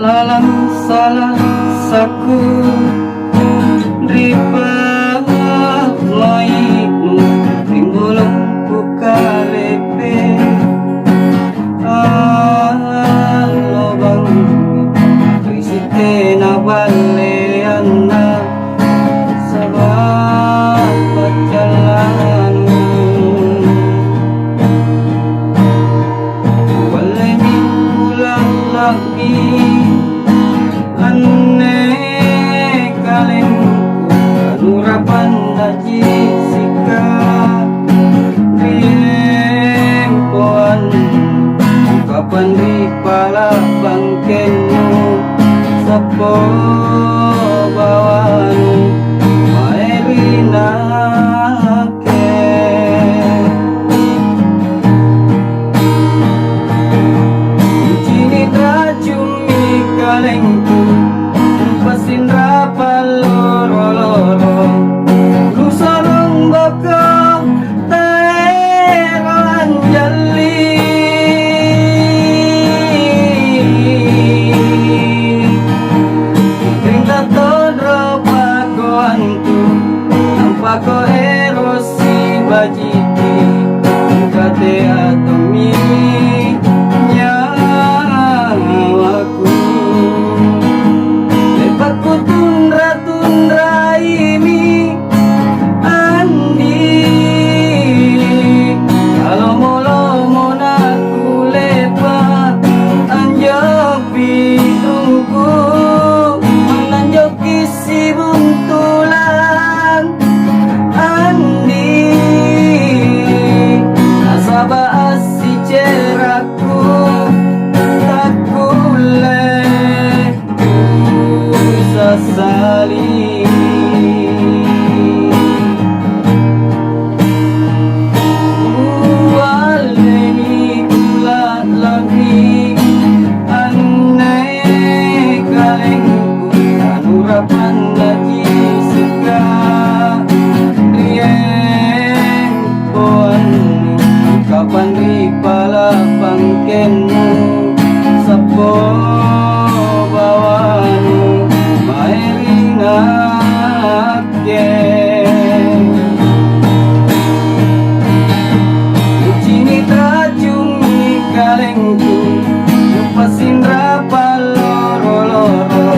lalang salah saku Riba maimu timbulong kukalepe Lobang risite na balean na Sabab jalan Walay minggulang lagi Aneh kalengku Kanurapan na jisika Riempoan Kapan di pala bangkenmu Sapo bawanu Maerina ke Cini tracumi kalengku Lupasin rapaloro-loro Lu sarong baka taero anjali Krinta todro pakoantu Nampako erosi bajiti Kate atomi nyawaku Lepatku tundra-tundra ini Andi Kalau molo-mo naku lepat Anjok bidungku Menanjok isi buntulan Andi Nasaba asi ceraku Tak boleh sesali Waleni bulan lagi Aneh kalengku Kanurapan lagi suka Riempoan Kapan di pala pangkenmu Sapo bawanu Maerina ke Cini tracumi kalengku Lupasin rapaloro-loro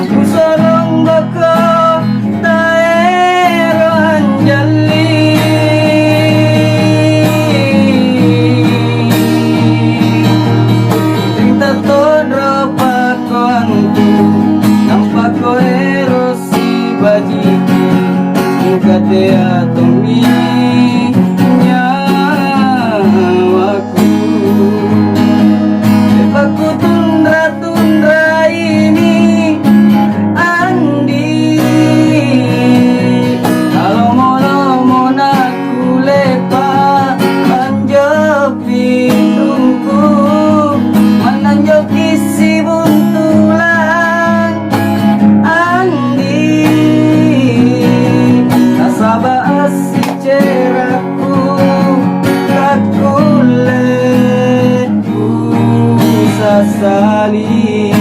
Ku sorong baka taero anjali Rinta todro pakoanku Nampako erosi bajiki Kate atomi nyawaku Lepatku tundra-tundra ini Andi Kalau molo-mo naku lepat Anjok bidungku Menanjok isi buntulan Andi Nasaba asi ceraku Kakule sasali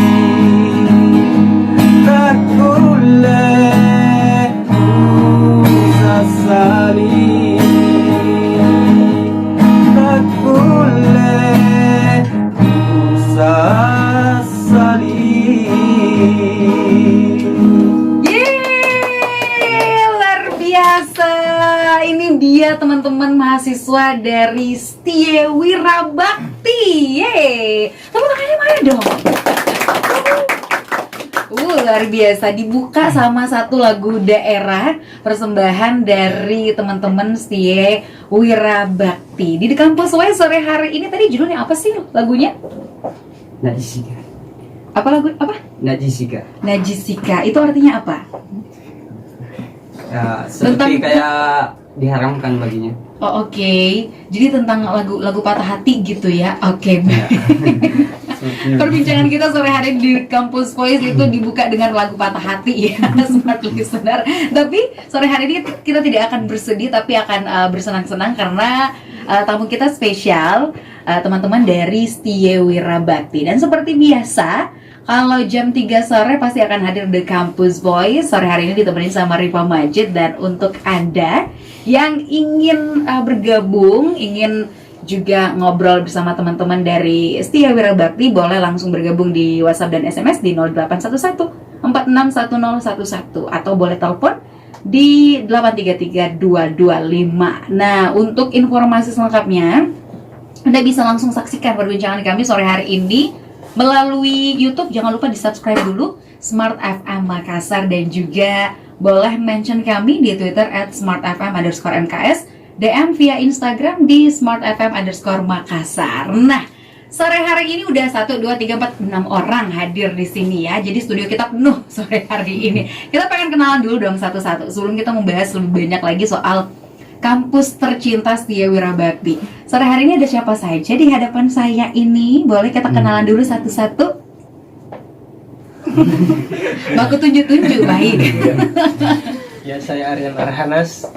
Kakule sasali Kakule sasali Yeay, luar biasa. Ini dia teman-teman mahasiswa dari Setia Wirabakti. Yeay. Tepuk tangannya mana dong? Luar biasa, dibuka sama satu lagu daerah persembahan dari teman-teman Setia Wirabakti. Di kampus UAI sore hari ini tadi judulnya apa sih lagunya? Najisika Apa lagu apa? Najisika Najisika. Itu artinya apa? Ya, seperti kayak diharamkan baginya. Oh, oke. Jadi tentang lagu patah hati gitu ya. Oke. Perbincangan kita sore hari di Kampus Voice itu dibuka dengan lagu patah hati ya, smart listener. Tapi sore hari ini kita tidak akan bersedih, tapi akan bersenang-senang karena tamu kita spesial, teman-teman dari Setia Wirabakti. Dan seperti biasa, Kalau jam 3 sore pasti akan hadir The Campus Boys. Sore hari ini ditemenin sama Rifa Majid. Dan untuk Anda yang ingin bergabung, ingin juga ngobrol bersama teman-teman dari Setia Wirabakti, boleh langsung bergabung di WhatsApp dan SMS di 0811 461011 atau boleh telepon di 833-225. Nah, untuk informasi selengkapnya Anda bisa langsung saksikan perbincangan kami sore hari ini melalui YouTube. Jangan lupa di-subscribe dulu Smart FM Makassar, dan juga boleh mention kami di Twitter @smartfm_mks, DM via Instagram di smartfm_makassar. Nah, sore hari ini udah 1, 2, 3, 4, 6 orang hadir di sini ya. Jadi studio kita penuh sore hari ini. Kita pengen kenalan dulu dong satu-satu sebelum kita membahas lebih banyak lagi soal kampus tercinta Setia Wirabakti. Sore hari ini ada siapa saja di hadapan saya ini? Boleh kita kenalan dulu satu-satu? Baku tunjuk-tunjuk, baik. Ya, saya Aryan Arhanas.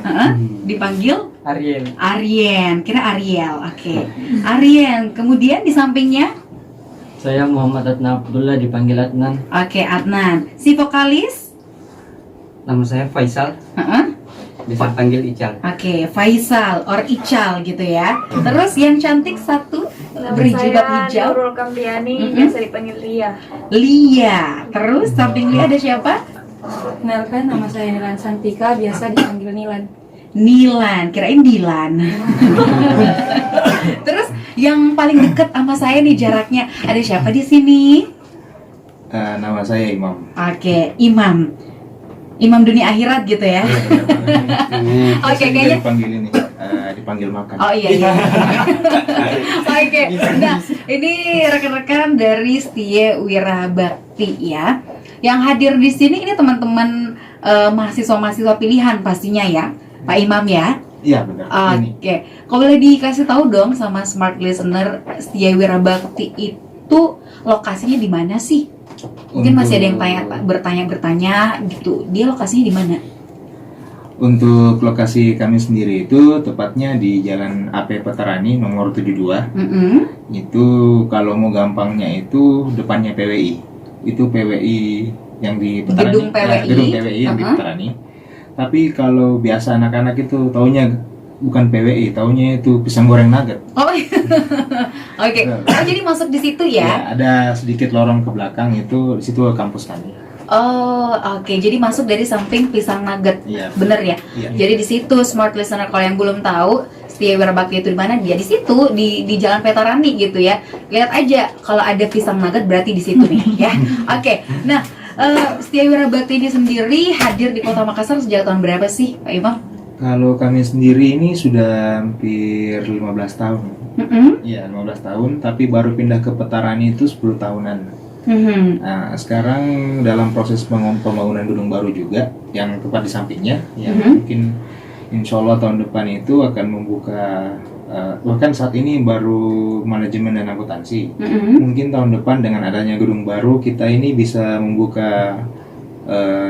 Dipanggil? Aryen. Kira Ariel, oke. Aryen, kemudian di sampingnya? Saya Muhammad Adnan Abdullah, dipanggil Adnan. Oke, Adnan. Si vokalis? Nama saya Faisal, bisa panggil Ical. Oke, Faisal or Ical gitu ya. Terus yang cantik satu berjilbab hijau, Nurul Kamliani, biasa dipanggil Lia. Lia. Terus samping Lia ada siapa? Kenalkan, nama saya Nilan Santika, biasa dipanggil Nilan. Nilan, kirain Dilan. Terus yang paling deket sama saya nih jaraknya, ada siapa di sini? Nama saya Imam. Oke, Imam. Imam dunia akhirat gitu ya. Oke, Biasanya kayaknya dipanggil ini, dipanggil makan. oh iya. Oke, nah ini rekan-rekan dari Setia Wirabakti ya, yang hadir di sini ini teman-teman mahasiswa-mahasiswa pilihan pastinya ya, Pak Imam ya. Iya benar. Ini Oke, kalau boleh dikasih tahu dong sama smart listener, Setia Wirabakti itu lokasinya di mana sih? Mungkin masih ada yang bertanya gitu. Dia lokasinya di mana? Untuk lokasi kami sendiri itu tepatnya di Jalan AP Petarani nomor 72. Itu kalau mau gampangnya itu depannya PWI. Itu PWI yang di Petarani. Gedung PWI. Gedung PWI yang di Petarani. Tapi kalau biasa anak-anak itu taunya bukan PWI, taunya itu pisang goreng nugget. Oh iya. Oke. Oh, jadi masuk di situ ya? Ya, ada sedikit lorong ke belakang itu, di situ kampus kami. Oh, oke. Jadi masuk dari samping pisang nugget. Iya. Bener ya? Iya. Jadi di situ smart listener, kalau yang belum tahu Setia Wirabakti itu di mana? Dia di situ di Jalan Petarani gitu ya. Lihat aja kalau ada pisang nugget berarti di situ nih ya. Oke. Nah, Setia Wirabakti ini sendiri hadir di Kota Makassar sejak tahun berapa sih, Pak Imam? Kalau kami sendiri ini sudah hampir 15 tahun. Iya, 15 tahun, tapi baru pindah ke Petarani itu 10 tahunan. Nah, sekarang dalam proses pembangunan gedung baru juga, yang tepat di sampingnya, yang mungkin insya Allah tahun depan itu akan membuka, bahkan saat ini baru manajemen dan akuntansi. Mungkin tahun depan dengan adanya gedung baru, kita ini bisa membuka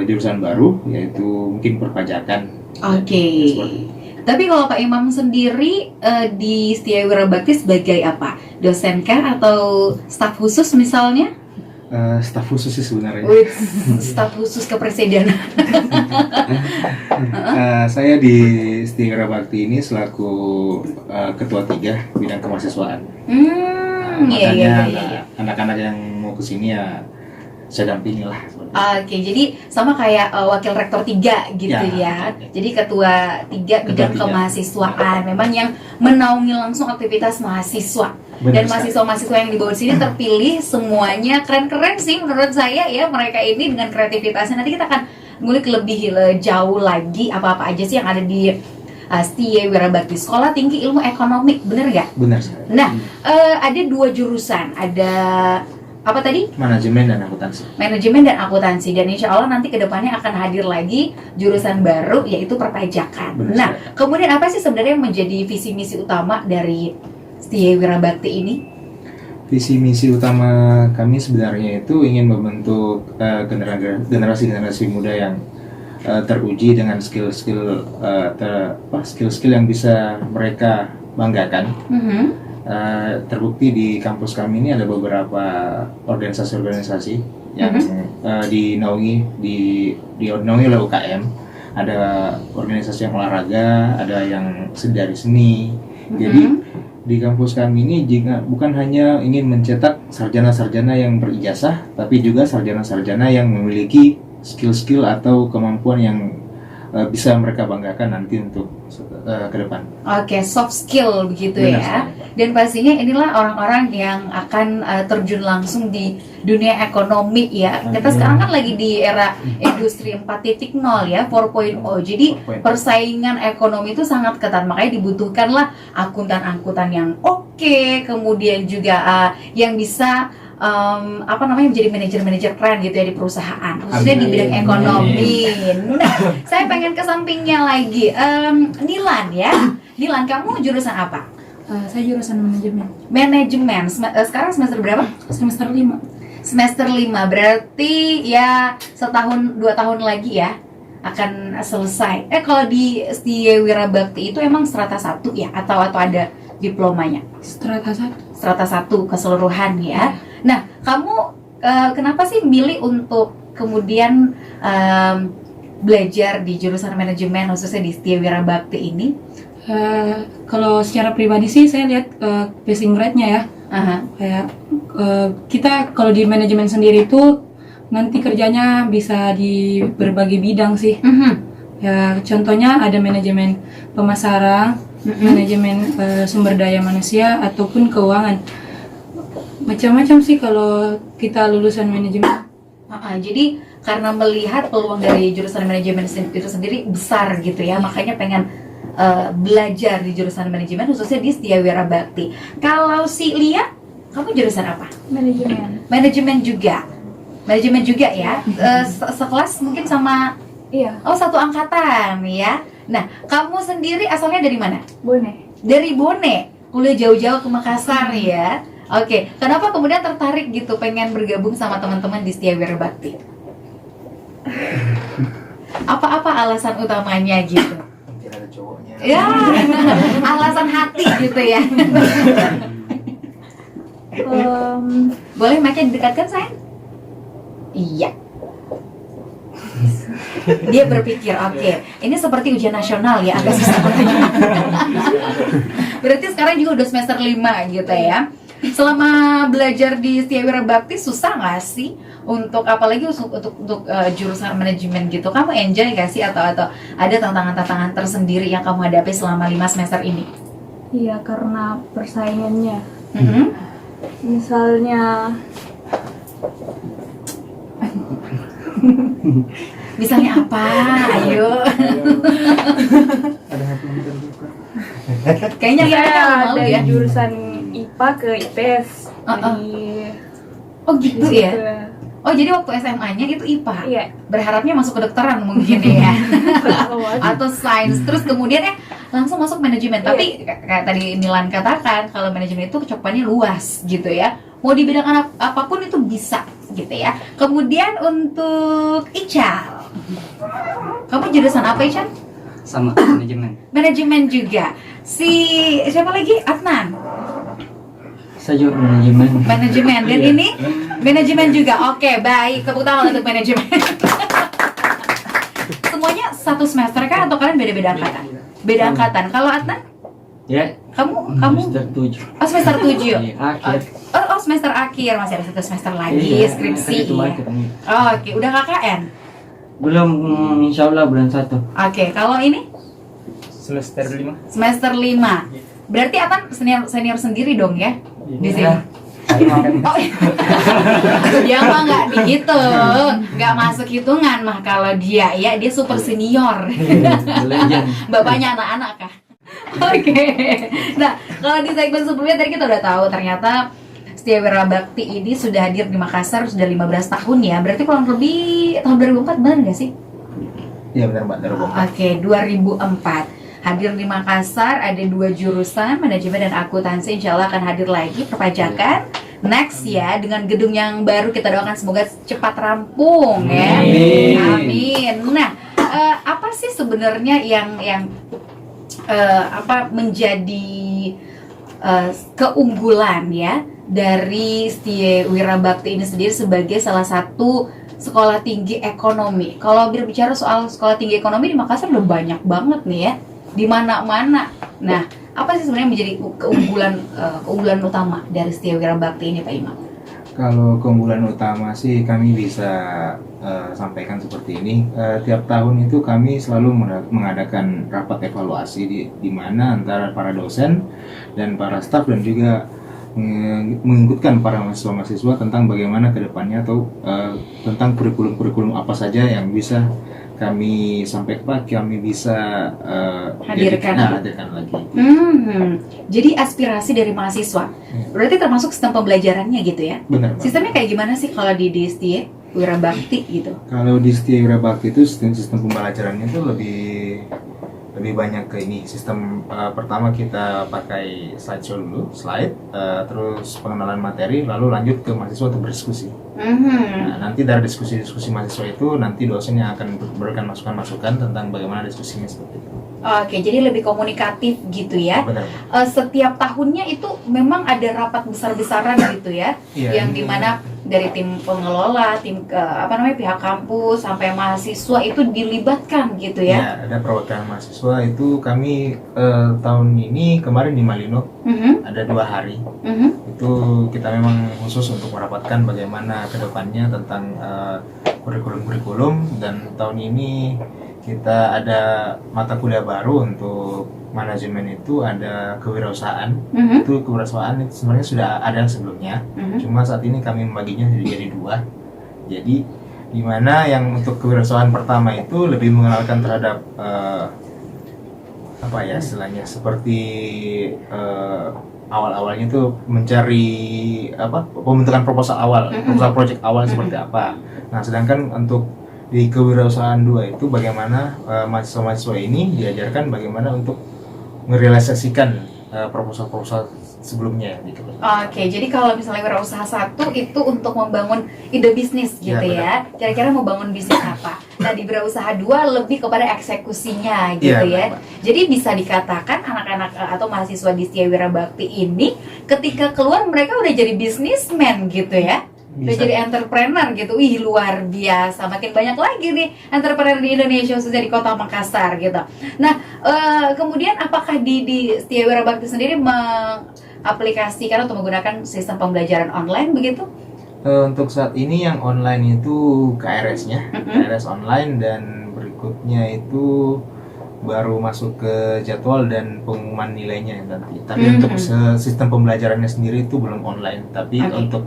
jurusan baru, yaitu mungkin perpajakan. Oke. Tapi kalau Pak Imam sendiri di Setia Wirabakti sebagai apa? Dosen kah atau staf khusus misalnya? Staf khusus sih sebenarnya. Staf khusus kepresidenan. Saya di Setia Wirabakti ini selaku ketua 3 bidang kemahasiswaan. Makanya anak-anak yang mau kesini ya saya dampingi lah. Oke, jadi sama kayak wakil rektor 3 gitu ya. Jadi ketua 3 bidang kemahasiswaan, memang yang menaungi langsung aktivitas mahasiswa. Dan mahasiswa-mahasiswa yang dibawa di sini terpilih semuanya keren-keren sih menurut saya ya, mereka ini dengan kreativitasnya. Nanti kita akan ngulik lebih jauh lagi apa-apa aja sih yang ada di Setia Wirabakti, Sekolah Tinggi Ilmu Ekonomi, bener nggak? Benar sekali. Nah, ada 2 jurusan, ada apa tadi? Manajemen dan akuntansi. Manajemen dan akuntansi, dan insya Allah nanti kedepannya akan hadir lagi jurusan baru yaitu perpajakan. Benar. Nah, kemudian apa sih sebenarnya yang menjadi visi misi utama dari Setia Wirabakti ini? Visi misi utama kami sebenarnya itu ingin membentuk generasi-generasi muda yang teruji dengan skill-skill yang bisa mereka banggakan. terbukti di kampus kami ini ada beberapa organisasi-organisasi yang dinaungi dinaungi oleh UKM. Ada organisasi yang olahraga, ada yang dari seni. Jadi di kampus kami ini jika bukan hanya ingin mencetak sarjana-sarjana yang berijazah, tapi juga sarjana-sarjana yang memiliki skill-skill atau kemampuan yang bisa mereka banggakan nanti untuk ke depan. Oke, soft skill begitu Benar ya. sekali. Dan pastinya inilah orang-orang yang akan terjun langsung di dunia ekonomi ya. Kita sekarang kan lagi di era industri 4.0 ya, 4.0. Jadi 4.0. persaingan ekonomi itu sangat ketat. Makanya dibutuhkanlah akuntan-akuntan yang oke, kemudian juga yang bisa menjadi manajer-manajer keren gitu ya di perusahaan, khususnya di bidang ekonomi. Nah, saya pengen ke sampingnya lagi. Nilan ya. Nilan, kamu jurusan apa? Saya jurusan manajemen. Manajemen. Sekarang semester berapa? Semester 5. Semester 5. Berarti ya 1-2 tahun lagi ya akan selesai. Kalau di Setia Wirabakti itu emang strata 1 ya atau ada diplomanya? Strata 1. Strata 1 keseluruhan ya. Nah, kamu kenapa sih milih untuk kemudian belajar di jurusan manajemen khususnya di Setia Wirabakti ini? Kalau secara pribadi sih saya lihat passing grade-nya ya. Kayak kita kalau di manajemen sendiri itu nanti kerjanya bisa di berbagai bidang sih. Ya contohnya ada manajemen pemasaran, manajemen sumber daya manusia ataupun keuangan. Macam-macam sih kalau kita lulusan manajemen. Jadi karena melihat peluang dari jurusan manajemen itu sendiri besar gitu ya, makanya pengen belajar di jurusan manajemen khususnya di Setia Wirabakti. Kalau si Lia, kamu jurusan apa? Manajemen. Manajemen juga. Manajemen juga ya. Sekelas mungkin sama. Iya, Oh, satu angkatan ya. Nah, kamu sendiri asalnya dari mana? Bone. Dari Bone. Kuliah jauh-jauh ke Makassar ya. Oke, kenapa kemudian tertarik gitu pengen bergabung sama teman-teman di Setia Wirabakti? Apa alasan utamanya gitu? Mungkin ada cowoknya. Ya, alasan hati gitu ya. Boleh mic-nya didekatkan, sayang? Iya. Dia berpikir, oke, ini seperti ujian nasional ya, agak susah. Berarti sekarang juga udah semester 5 gitu ya. Selama belajar di Setia Wirabakti susah nggak sih untuk apalagi untuk jurusan manajemen gitu? Kamu enjoy nggak sih atau ada tantangan-tantangan tersendiri yang kamu hadapi selama 5 semester ini? Iya, karena persaingannya. Mhm. Misalnya Misalnya apa? Ayo. Ada hati yang terbuka. Kayaknya iya, malu dari ya. jurusan IPA ke IPS. Oh gitu Di ya. situ. Oh jadi waktu SMA-nya itu IPA. Iya. Berharapnya masuk kedokteran mungkin ya. Awal. Atau sains. Terus kemudian langsung masuk manajemen. Iya. Tapi kayak tadi Nilan katakan kalau manajemen itu cakupannya luas gitu ya. Mau di bidang apapun itu bisa gitu ya. Kemudian untuk Ical, kamu jurusan apa Ical? Sama manajemen. Manajemen juga. Si siapa lagi? Adnan. Saya juga manajemen. Manajemen. Dan ini manajemen juga. Oke, baik. Tepuk tangan untuk manajemen. Semuanya satu semester kah atau kalian beda-beda angkatan? Beda angkatan. Kalau Adnan, Ya, kamu semester 7. oh semester 7. Iya, akhir. Oh semester akhir, masih ada 1 semester lagi Iya, skripsi. itu Iya. akhir nih. Oh, oke, udah KKN. Belum, insya Allah bulan 1. Oke, kalau ini Semester 5. semester 5. Berarti Adnan senior sendiri dong ya? Di sini. Ya, saya mau Oh, dia mah nggak dihitung, nggak masuk hitungan mah kalau dia super senior. legend. Bapaknya anak-anak kah? Oke. Nah, kalau di segmen sebelumnya tadi kita udah tahu ternyata Setia Wirabakti ini sudah hadir di Makassar sudah 15 tahun ya. Berarti kurang lebih tahun 2004 benar nggak sih? Iya benar Mbak, 2004. Oke, 2004. Hadir di Makassar, ada 2 jurusan, manajemen dan akuntansi. Insya Allah akan hadir lagi perpajakan. Next ya, dengan gedung yang baru kita doakan semoga cepat rampung ya. Amin. Nah, apa sih sebenarnya yang menjadi keunggulan ya dari Setia Wirabakti ini sendiri sebagai salah satu sekolah tinggi ekonomi. Kalau berbicara soal sekolah tinggi ekonomi di Makassar udah banyak banget nih ya, di mana-mana. Nah, apa sih sebenarnya menjadi keunggulan utama dari Setia Wirabakti ini, Pak Imam? Kalau keunggulan utama sih kami bisa sampaikan seperti ini. Tiap tahun itu kami selalu mengadakan rapat evaluasi di mana antara para dosen dan para staf dan juga mengikutkan para mahasiswa-mahasiswa tentang bagaimana kedepannya atau tentang kurikulum-kurikulum apa saja yang bisa kami sampaikan, kami bisa hadirkan lagi. Jadi aspirasi dari mahasiswa, berarti termasuk sistem pembelajarannya gitu ya? Benar. Sistemnya kayak gimana sih kalau di Setia Wirabakti gitu? Kalau di Setia Wirabakti itu sistem pembelajarannya itu lebih banyak ke ini. Sistem pertama kita pakai slideshow dulu, terus pengenalan materi, lalu lanjut ke mahasiswa untuk berdiskusi. Nah, nanti dari diskusi mahasiswa itu nanti dosen yang akan memberikan masukan-masukan tentang bagaimana diskusinya seperti itu. Oke, jadi lebih komunikatif gitu ya. Benar. Setiap tahunnya itu memang ada rapat besar-besaran gitu ya, Iya, yang dimana dari tim pengelola, pihak kampus sampai mahasiswa itu dilibatkan gitu ya. Ya, ada perwakilan mahasiswa itu kami tahun ini kemarin di Malino ada 2 hari. Itu kita memang khusus untuk merapatkan bagaimana kedepannya tentang kurikulum-kurikulum, dan tahun ini kita ada mata kuliah baru untuk manajemen, itu ada kewirausahaan. Itu kewirausahaan itu sebenarnya sudah ada sebelumnya, cuma saat ini kami membaginya jadi 2. Jadi di mana yang untuk kewirausahaan pertama itu lebih mengenalkan terhadap istilahnya seperti awal-awalnya itu mencari pembentukan proposal awal, proposal project awal seperti apa. Nah, sedangkan untuk di kewirausahaan 2 itu bagaimana mahasiswa-mahasiswa ini diajarkan bagaimana untuk merealisasikan proposal-proposal sebelumnya gitu. Oke, jadi kalau misalnya wirausaha 1 itu untuk membangun ide bisnis gitu ya. Kira-kira mau bangun bisnis apa? Nah, di wirausaha 2 lebih kepada eksekusinya gitu ya. Jadi bisa dikatakan anak-anak atau mahasiswa di Setia Wirabakti ini ketika keluar mereka udah jadi bisnismen gitu ya. Udah jadi entrepreneur gitu. Wih, luar biasa. Makin banyak lagi nih entrepreneur di Indonesia, khususnya di Kota Makassar gitu. Nah, kemudian apakah di Setia Wirabakti sendiri mengaplikasikan atau menggunakan sistem pembelajaran online begitu? Untuk saat ini yang online itu KRS-nya, KRS online, dan berikutnya itu baru masuk ke jadwal dan pengumuman nilainya nanti. Tapi untuk sistem pembelajarannya sendiri itu belum online. Tapi untuk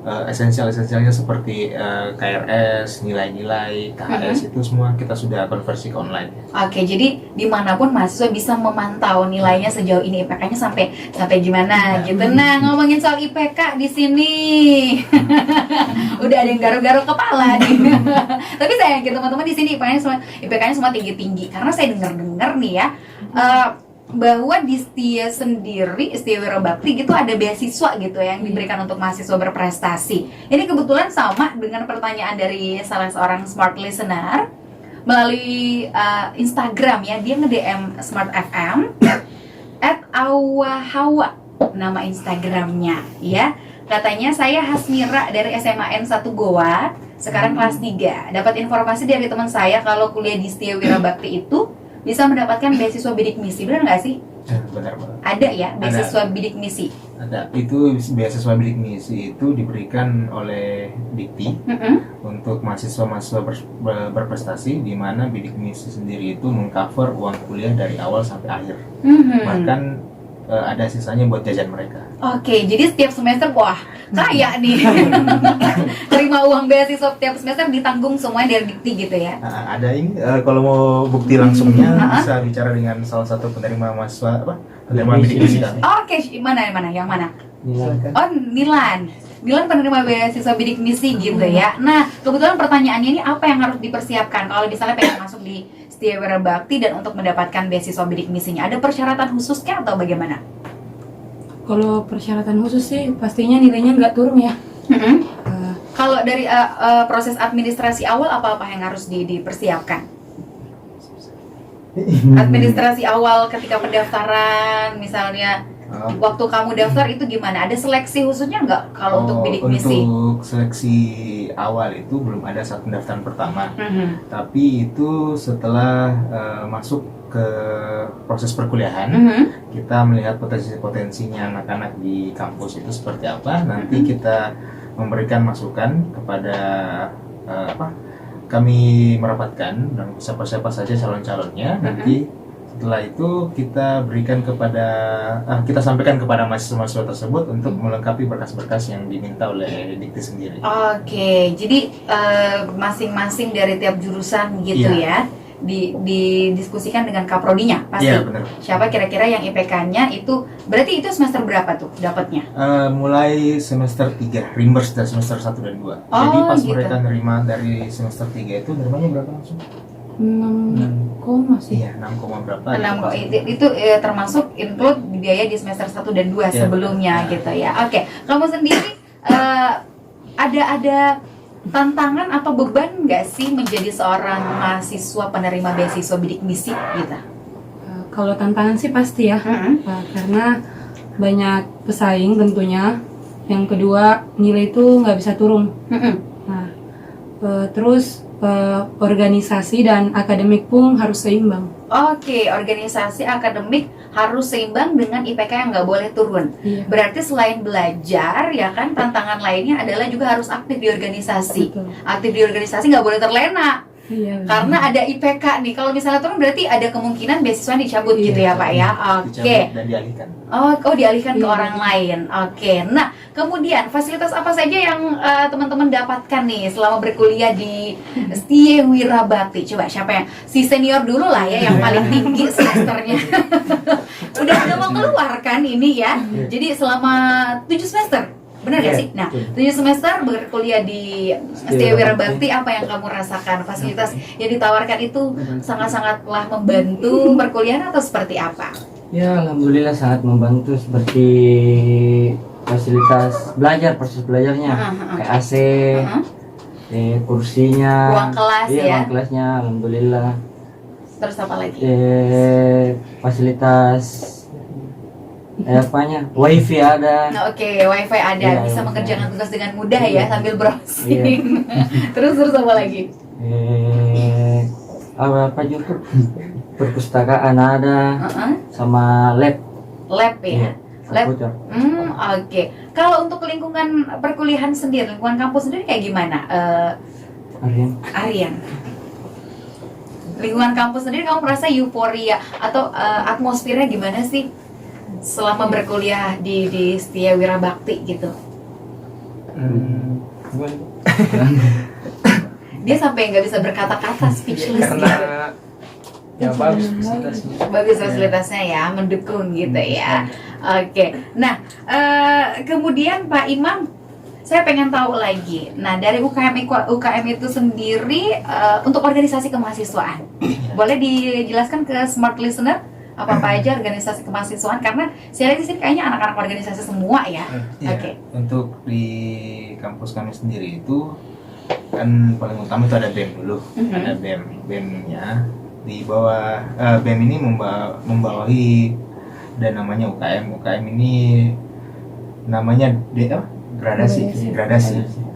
esensialnya seperti KRS, nilai-nilai, KHS itu semua kita sudah konversi ke online. Oke, jadi dimanapun mahasiswa bisa memantau nilainya sejauh ini, IPK-nya sampai gimana gitu. Nah, ngomongin soal IPK di sini, udah ada yang garuk-garuk kepala nih. Tapi saya yakin teman-teman di sini IPK-nya semua tinggi-tinggi, karena saya dengar nih ya. Bahwa di Setia sendiri, Setia Wirabakti gitu ada beasiswa gitu yang diberikan untuk mahasiswa berprestasi. Ini kebetulan sama dengan pertanyaan dari salah seorang smart listener melalui Instagram ya. Dia nge-DM Smart FM @awahawa nama Instagramnya ya. Katanya, saya Hasmira dari SMAN 1 Goa, sekarang kelas 3. Dapat informasi dari teman saya kalau kuliah di Setia Wirabakti itu bisa mendapatkan beasiswa bidik misi, benar nggak sih? Benar banget. Ada ya beasiswa bidik misi? Ada. Itu beasiswa bidik misi itu diberikan oleh Dikti untuk mahasiswa-mahasiswa berprestasi, di mana bidik misi sendiri itu mengcover uang kuliah dari awal sampai akhir. Bahkan ada sisanya buat jajan mereka. Oke, jadi setiap semester wah kaya nih. Terima uang beasiswa setiap semester ditanggung semuanya dari Dikti gitu ya. Ada ini kalau mau bukti langsungnya bisa bicara dengan salah satu penerima mahasiswa penerima bidik misi kami. Oke, yang mana? Oh, Nilan penerima beasiswa bidik misi gitu ya. Nah, kebetulan pertanyaannya ini apa yang harus dipersiapkan kalau misalnya pengen masuk di Setia Wirabakti dan untuk mendapatkan beasiswa bidik misinya? Ada persyaratan khususkah atau bagaimana? Kalau persyaratan khusus sih pastinya nilainya nggak turun ya. Kalau dari proses administrasi awal apa yang harus dipersiapkan? Administrasi awal ketika pendaftaran misalnya Waktu kamu daftar itu gimana? Ada seleksi khususnya nggak kalau untuk bidik misi? Untuk seleksi awal itu belum ada saat pendaftaran pertama. Tapi itu setelah masuk ke proses perkuliahan, kita melihat potensi-potensinya anak-anak di kampus itu seperti apa. Nanti kita memberikan masukan kepada kami merapatkan dan siapa-siapa saja calon-calonnya. Nanti setelah itu kita berikan kita sampaikan kepada mahasiswa-mahasiswa tersebut untuk melengkapi berkas-berkas yang diminta oleh Dikti sendiri. Oke, jadi masing-masing dari tiap jurusan gitu ya, didiskusikan dengan kaprodinya pasti. Iya, benar. Siapa kira-kira yang IPK-nya itu, berarti itu semester berapa tuh dapatnya? Mulai semester 3, reimburse dari semester 1 dan 2. Jadi pas mereka nerima dari semester 3 itu nerimanya berapa langsung? 6, sih. Iya, 6, berapa? 6 itu termasuk include biaya di semester 1 dan 2 sebelumnya gitu ya. Oke, kamu sendiri ada tantangan atau beban nggak sih menjadi seorang mahasiswa penerima beasiswa bidik misi gitu? Kalau tantangan sih pasti ya, karena banyak pesaing tentunya. Yang kedua, nilai itu nggak bisa turun. Nah, terus organisasi dan akademik pun harus seimbang. Oke, organisasi akademik harus seimbang dengan IPK yang nggak boleh turun. Iya. Berarti selain belajar, ya kan, tantangan lainnya adalah juga harus aktif di organisasi. Betul. Aktif di organisasi nggak boleh terlena. Iya, benar. Karena ada IPK nih. Kalau misalnya turun berarti ada kemungkinan beasiswa dicabut gitu ya Pak ya. Oke. Dicabut dan dialihkan. Oh, dialihkan ke Iya. orang lain. Oke. Nah, kemudian fasilitas apa saja yang teman-teman dapatkan nih selama berkuliah di Setia Wirabakti? Coba siapa yang si senior dulu lah ya, yang paling tinggi semesternya. udah mau keluar kan ini ya. Jadi selama 7 semester. Benar gak sih? Nah, 7 semester berkuliah di Setia Wirabakti, apa yang kamu rasakan? Fasilitas yang ditawarkan itu sangat-sangatlah membantu perkuliahan atau seperti apa? Ya, alhamdulillah sangat membantu, seperti fasilitas belajar, proses belajarnya kayak AC, kursinya, Ruang kelas ya? Ruang kelasnya, alhamdulillah. Terus apa lagi? Fasilitas wifi ada. Nah, oke, wifi ada, Iya, bisa wifi. mengerjakan tugas dengan mudah ya sambil browsing. Iya. terus apa lagi? Apa juga perpustakaan ada, sama lab. Lab ya. Iya, Lab. komputer. Oke. Kalau untuk lingkungan perkuliahan sendiri, lingkungan kampus sendiri kayak gimana? Aryan. Lingkungan kampus sendiri kamu merasa euforia atau atmosfernya gimana sih selama berkuliah di Setia Wirabakti gitu? Dia sampai nggak bisa berkata-kata, speechless Karena gitu. ya bagus fasilitasnya. Bagus fasilitasnya ya, mendukung gitu ya. Oke. Nah, kemudian Pak Imam, saya pengen tahu lagi. Nah, dari UKM itu sendiri untuk organisasi kemahasiswaan, boleh dijelaskan ke smart listener apa aja organisasi kemahasiswaan, karena saya lihat di sini kayaknya anak-anak organisasi semua ya. Iya. Oke. Untuk di kampus kami sendiri itu kan paling utama itu ada BEM dulu. Ada BEM-nya di bawah BEM ini membawahi dan namanya UKM. UKM ini namanya gradasi.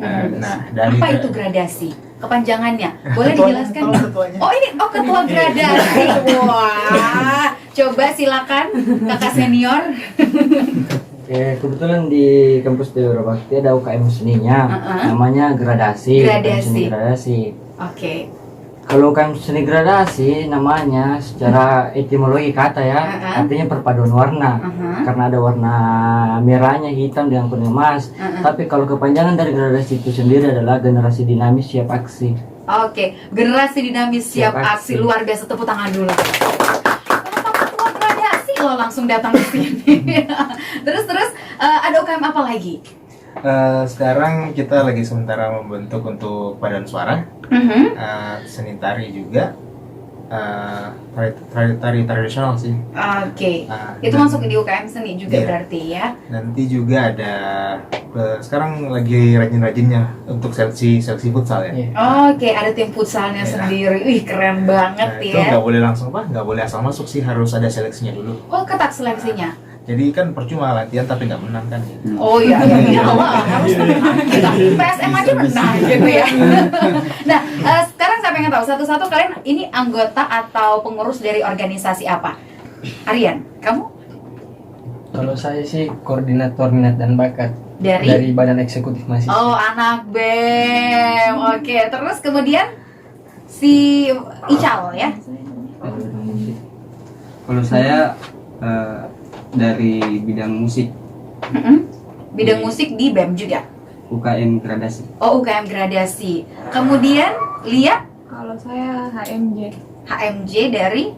Nah, dari Apa itu gradasi? Kepanjangannya boleh dijelaskan? ketuanya. Oh ini, ketua gradasi. Wah, coba silakan kakak senior. Kebetulan di kampus Setia Wirabakti ada UKM seninya, namanya gradasi. UKM seni gradasi. Oke. Kalau UKM seni gradasi namanya secara etimologi kata ya, artinya perpaduan warna. Karena ada warna merahnya, hitam dengan kuning emas. Tapi kalau kepanjangan dari gradasi itu sendiri adalah generasi dinamis siap aksi. Oke, generasi dinamis siap aksi. Luar biasa, tepuk tangan dulu. Ketua gradasi lo langsung datang ke sini. terus ada UKM apa lagi? Sekarang kita lagi sementara membentuk untuk paduan suara, seni tari juga, tari tradisional sih. Oke, itu masuk di UKM seni juga berarti ya? Nanti juga ada sekarang lagi rajin-rajinnya untuk seleksi futsal ya. Oke, ada tim futsalnya sendiri. Wih, keren banget Itu ya. nggak boleh langsung nggak boleh asal masuk sih, harus ada seleksinya dulu. Oh, ketat seleksinya. Jadi kan percuma latihan tapi nggak menang kan. Oh iya, wah, harus menang. Kita PSM aja menang gitu ya. Nah, sekarang saya pengen tahu satu-satu kalian ini anggota atau pengurus dari organisasi apa? Aryan, kamu Kalau saya sih koordinator minat dan bakat dari Badan Eksekutif Mahasiswa. Oh, anak BEM. Oke, terus kemudian si Ical ya. Kalau saya dari bidang musik Bidang musik di BEM juga. UKM gradasi. Oh, UKM gradasi. Kemudian Lia Kalau saya HMJ. HMJ dari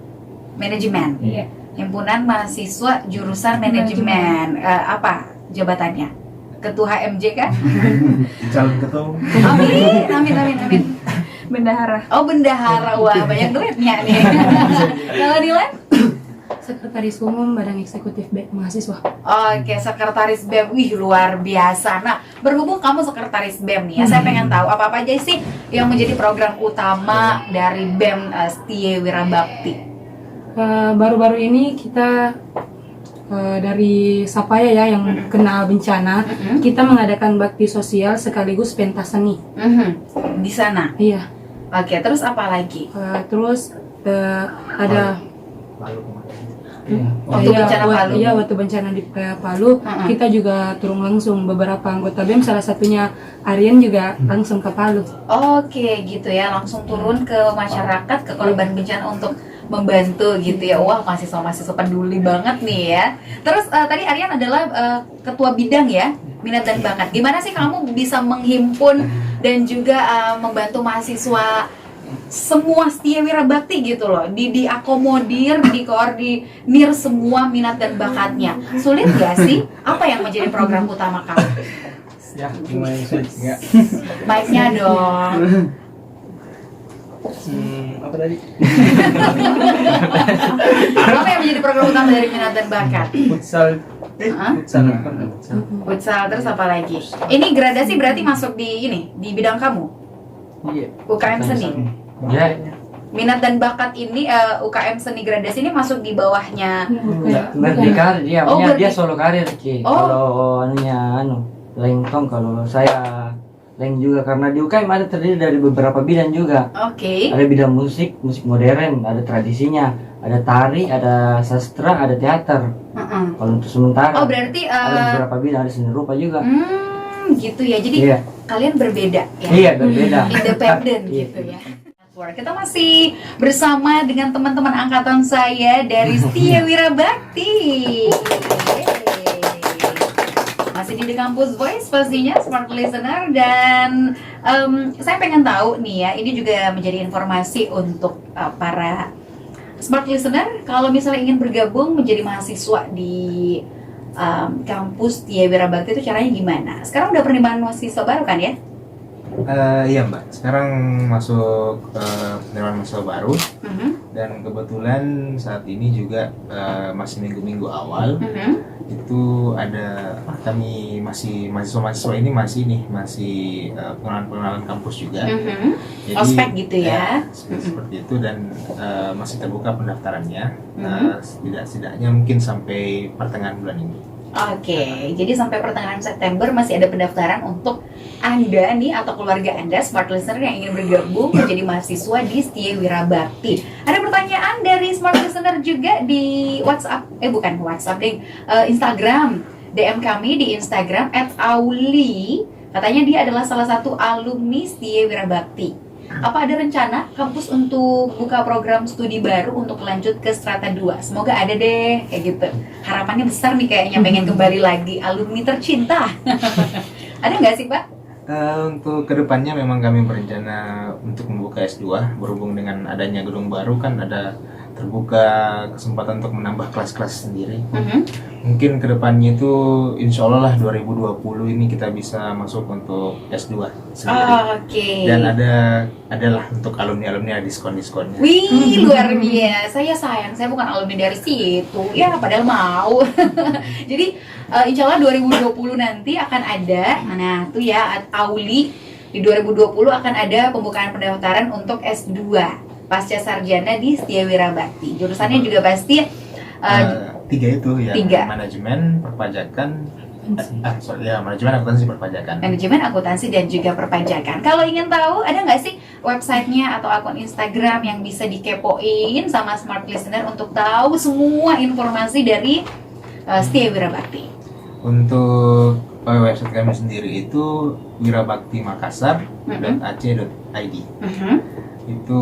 manajemen. Iya. Himpunan Mahasiswa Jurusan Manajemen. Apa jabatannya? Ketua HMJ kan? Calon ketua. Amin. Bendahara. Oh, bendahara. Wah, banyak duitnya nih. Kalau Dilan? Sekretaris Umum Badan Eksekutif Mahasiswa. Oke, sekretaris BEM. Wih, luar biasa. Nah, berhubung kamu sekretaris BEM nih ya, saya pengen tahu apa-apa aja sih yang menjadi program utama dari BEM Setia Wirabakti. Baru-baru ini kita dari Sapaya ya yang kena bencana, kita mengadakan bakti sosial sekaligus pentas seni. Di sana. Iya. Oke, terus apa lagi? Terus ada Waktu bencana Palu. Iya, waktu bencana di Palu, kita juga turun langsung beberapa anggota BEM, salah satunya Aryan juga langsung ke Palu. Oke, gitu ya, langsung turun ke masyarakat, ke korban bencana untuk membantu gitu ya. Wah, mahasiswa-mahasiswa peduli banget nih ya. Terus tadi Aryan adalah ketua bidang ya, minat dan bakat. Gimana sih kamu bisa menghimpun dan juga membantu mahasiswa semua Setia Wirabakti gitu loh, diakomodir, dikoordinir semua minat dan bakatnya. Sulit gak sih? Apa yang menjadi program utama kamu? Ya, gimana sulit nggak? Mic-nya dong. Apa tadi? Apa yang menjadi program utama dari minat dan bakat? Futsal. Hah? Futsal, terus apa lagi? Ini gradasi berarti masuk di di bidang kamu? Iya. UKM seni. Ya, Minat dan bakat ini UKM seni gradasi ini masuk di bawahnya. berdikar dia, Oh, dia solo karir Ki. Oh. Kalau anunya lengtong, kalau saya leng juga karena di UKM ada terdiri dari beberapa bidang juga. Oke. Ada bidang musik modern, ada tradisinya, ada tari, ada sastra, ada teater. Kalau untuk sementara. Oh, berarti ada beberapa bidang, ada seni rupa juga. gitu ya. Jadi Iya. kalian berbeda ya. Iya, berbeda. Independen Iya. gitu ya. Kita masih bersama dengan teman-teman angkatan saya dari Setia Wirabakti. Yeay. Masih di The Campus Voice pastinya, Smart Listener. Dan saya pengen tahu nih ya, ini juga menjadi informasi untuk para Smart Listener. Kalau misalnya ingin bergabung menjadi mahasiswa di kampus Setia Wirabakti itu caranya gimana? Sekarang udah penerimaan mahasiswa baru kan ya? Iya Mbak, sekarang masuk penerimaan mahasiswa baru dan kebetulan saat ini juga masih minggu-minggu awal itu ada kami masih mahasiswa ini masih pengenalan kampus juga. Jadi Ospek gitu ya? seperti itu dan masih terbuka pendaftarannya setidaknya mungkin sampai pertengahan bulan ini. Oke, jadi sampai pertengahan September masih ada pendaftaran untuk Anda nih atau keluarga Anda Smart Listener yang ingin bergabung menjadi mahasiswa di Setia Wirabakti. Ada pertanyaan dari Smart Listener juga di WhatsApp, bukan WhatsApp deh, Instagram. DM kami di Instagram @auli. Katanya dia adalah salah satu alumni Setia Wirabakti. Apa ada rencana kampus untuk buka program studi baru untuk lanjut ke strata 2? Semoga ada deh, kayak gitu. Harapannya besar nih kayaknya, pengen kembali lagi alumni tercinta. Ada nggak sih Pak? Untuk kedepannya memang kami berencana untuk membuka S2 berhubung dengan adanya gedung baru kan ada terbuka kesempatan untuk menambah kelas-kelas sendiri. Mungkin kedepannya itu insya Allah lah 2020 ini kita bisa masuk untuk S2 sendiri. Oke. Dan adalah untuk alumni-alumni ada diskon-diskonnya. Wih, luar biasa. Saya bukan alumni dari situ. Ya, padahal mau. Jadi, insya Allah 2020 nanti akan ada, mana tuh ya, Auli di 2020 akan ada pembukaan pendaftaran untuk S2 pasca sarjana di Setia Wirabakti. Jurusannya juga pasti tiga itu ya. Tiga. Manajemen, perpajakan, manajemen akuntansi perpajakan. Manajemen, akuntansi, dan juga perpajakan. Kalau ingin tahu, ada nggak sih websitenya atau akun Instagram yang bisa dikepoin sama smart listener untuk tahu semua informasi dari Setia Wira Bakti? Untuk website kami sendiri itu wirabaktimakassar.ac.id. Itu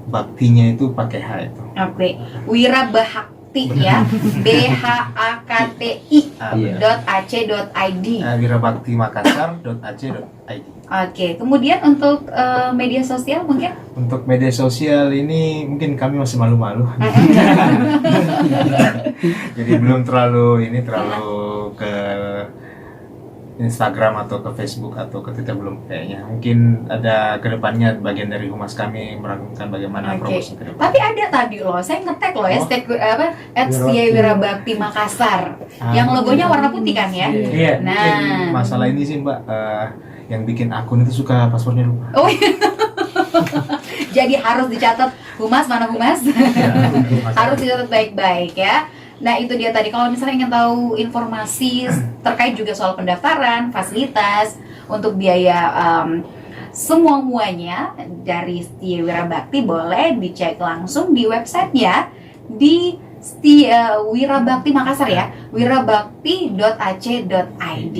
baktinya itu pakai H itu. Oke, Wira Bakti ya, BHAKTI .ac.id. wirabaktimakassar.ac.id. Oke, kemudian untuk media sosial mungkin? Untuk media sosial ini mungkin kami masih malu-malu. Jadi belum terlalu ke Instagram atau ke Facebook atau ke Twitter, belum kayaknya. Mungkin ada kedepannya bagian dari humas kami merancangkan bagaimana promosi ke depan. Tapi ada tadi loh, saya ngetek loh ya, Setia Wira Bakti Makassar, yang logonya warna putih kan ya? Iya. Nah, Mungkin masalah ini sih Mbak, yang bikin akun itu suka passwordnya lupa. oh iya. Jadi harus dicatat humas, mana humas? Harus dicatat baik-baik ya. Nah itu dia tadi, kalau misalnya ingin tahu informasi terkait juga soal pendaftaran, fasilitas, untuk biaya semuanya dari Setia Wira Bakti, boleh dicek langsung di websitenya di Setia Wira Bakti Makassar ya, wirabakti.ac.id.